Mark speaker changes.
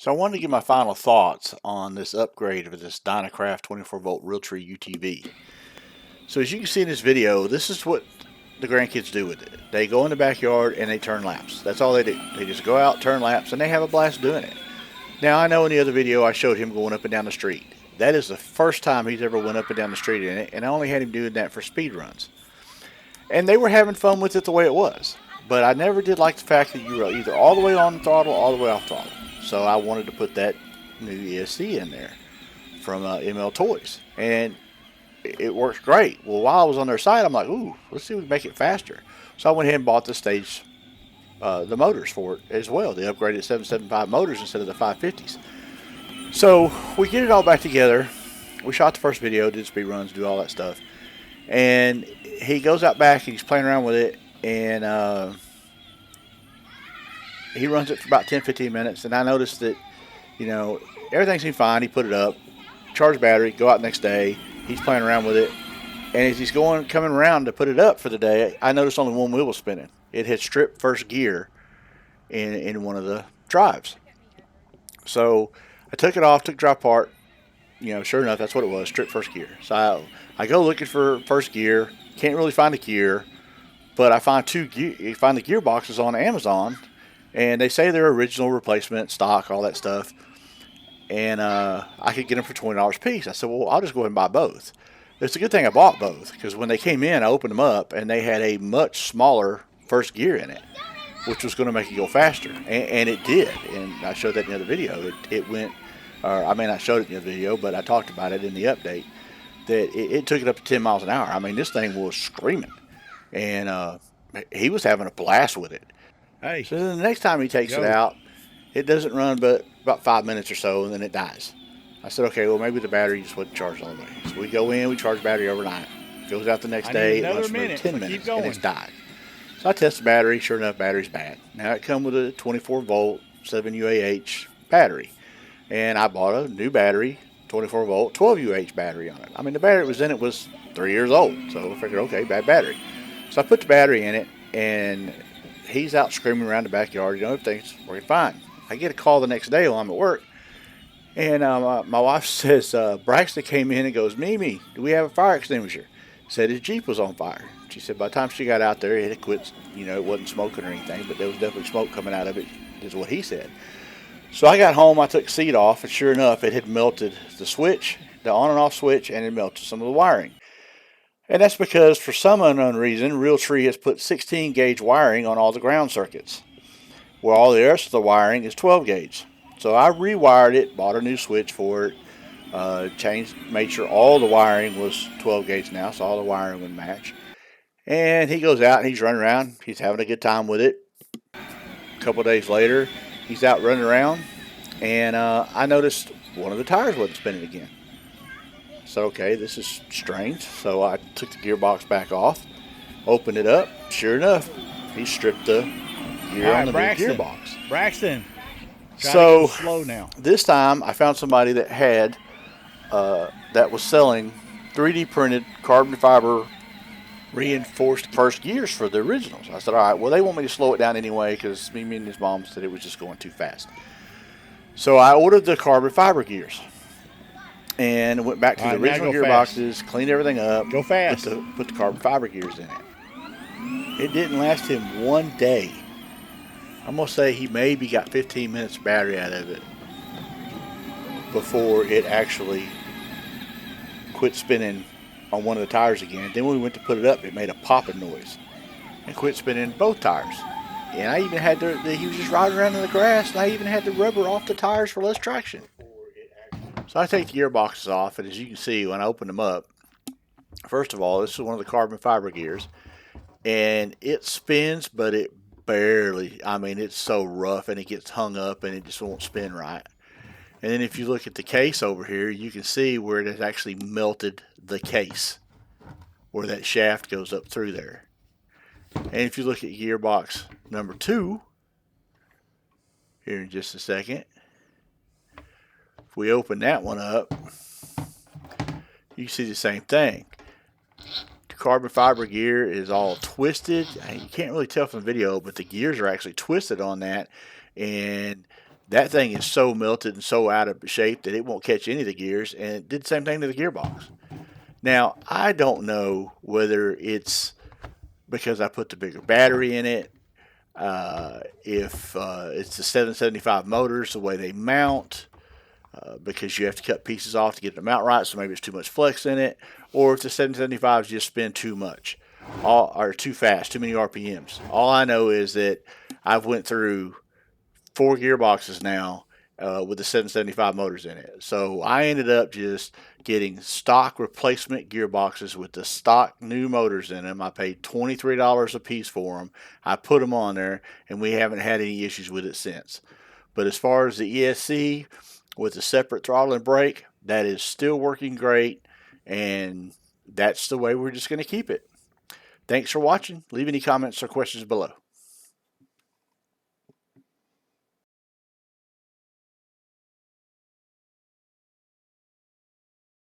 Speaker 1: So I wanted to give my final thoughts on this upgrade of this Dynacraft 24-volt Realtree UTV. So as you can see in this video, this is what the grandkids do with it. They go in the backyard and they turn laps. That's all they do. They just go out, turn laps, and they have a blast doing it. Now I know in the other video I showed him going up and down the street. That is the first time he's ever went up and down the street in it, and I only had him doing that for speed runs. And they were having fun with it the way it was. But I never did like the fact that you were either all the way on the throttle or all the way off throttle. So I wanted to put that new ESC in there from ML Toys. And it works great. Well, while I was on their site, I'm like, ooh, let's see if we can make it faster. So I went ahead and bought the motors for it as well. The upgraded 775 motors instead of the 550s. So we get it all back together. We shot the first video, did speed runs, do all that stuff. And he goes out back and he's playing around with it. And he runs it for about 10-15 minutes. And I noticed that, everything seemed fine. He put it up, charged battery, go out the next day. He's playing around with it. And as he's coming around to put it up for the day, I noticed only one wheel was spinning. It had stripped first gear in one of the drives. So I took it off, took the drive apart. Sure enough, that's what it was, stripped first gear. So I go looking for first gear. Can't really find a gear. But I find the gearboxes on Amazon. And they say they're original replacement, stock, all that stuff. And I could get them for $20 a piece. I said, well, I'll just go ahead and buy both. It's a good thing I bought both, because when they came in, I opened them up, and they had a much smaller first gear in it, which was going to make it go faster. And it did. And I showed that in the other video. It went, or I mean, I showed it in the other video, but I talked about it in the update, that it took it up to 10 miles an hour. I mean, this thing was screaming. And he was having a blast with it.
Speaker 2: Hey.
Speaker 1: So then the next time he takes it out, it doesn't run but about 5 minutes or so, and then it dies. I said, okay, well, maybe the battery just wasn't charged all the way. So we go in, we charge battery overnight. Goes out the next day, it runs for 10 minutes, and it's died. So I test the battery. Sure enough, battery's bad. Now it comes with a 24-volt 7 UAH battery. And I bought a new battery, 24-volt 12 UAH battery on it. I mean, the battery that was in it was 3 years old. So I figured, okay, bad battery. So I put the battery in it, and he's out screaming around the backyard. Everything's working fine. I get a call the next day while I'm at work. And my wife says, Braxton came in and goes, Mimi, do we have a fire extinguisher? Said his Jeep was on fire. She said by the time she got out there, it had quit, it wasn't smoking or anything, but there was definitely smoke coming out of it, is what he said. So I got home, I took the seat off, and sure enough, it had melted the switch, the on and off switch, and it melted some of the wiring. And that's because, for some unknown reason, Realtree has put 16 gauge wiring on all the ground circuits, where all the rest of the wiring is 12 gauge. So I rewired it, bought a new switch for it, made sure all the wiring was 12 gauge now, so all the wiring would match. And he goes out and he's running around. He's having a good time with it. A couple of days later, he's out running around, and I noticed one of the tires wasn't spinning again. So, okay, this is strange. So I took the gearbox back off, opened it up. Sure enough, he stripped the gear on the new gearbox.
Speaker 2: Braxton.
Speaker 1: So
Speaker 2: slow now.
Speaker 1: This time I found somebody that had that was selling 3D printed carbon fiber reinforced first gears for the originals. I said, all right, well, they want me to slow it down anyway because me and his mom said it was just going too fast. So I ordered the carbon fiber gears and went back to the original gearboxes, cleaned everything up.
Speaker 2: Go fast.
Speaker 1: Put the carbon fiber gears in it. It didn't last him one day. I'm going to say he maybe got 15 minutes of battery out of it before it actually quit spinning on one of the tires again. Then when we went to put it up, it made a popping noise and quit spinning both tires. And I even had he was just riding around in the grass, and I even had the rubber off the tires for less traction. So I take the gearboxes off, and as you can see, when I open them up, first of all, this is one of the carbon fiber gears, and it spins, but it barely. I mean, it's so rough, and it gets hung up, and it just won't spin right. And then if you look at the case over here, you can see where it has actually melted the case, where that shaft goes up through there. And if you look at gearbox number 2, here in just a second, if we open that one up, you see the same thing. The carbon fiber gear is all twisted. You can't really tell from the video, but the gears are actually twisted on that, and that thing is so melted and so out of shape that it won't catch any of the gears, and it did the same thing to the gearbox. Now, I don't know whether it's because I put the bigger battery in it, if it's the 775 motors, the way they mount, because you have to cut pieces off to get them out right, so maybe it's too much flex in it, or if the 775s just spin too much, or too fast, too many RPMs. All I know is that I've went through 4 gearboxes now with the 775 motors in it. So I ended up just getting stock replacement gearboxes with the stock new motors in them. I paid $23 a piece for them. I put them on there, and we haven't had any issues with it since. But as far as the ESC with the separate throttle and brake, that is still working great, and that's the way we're just going to keep it. Thanks for watching. Leave any comments or questions below.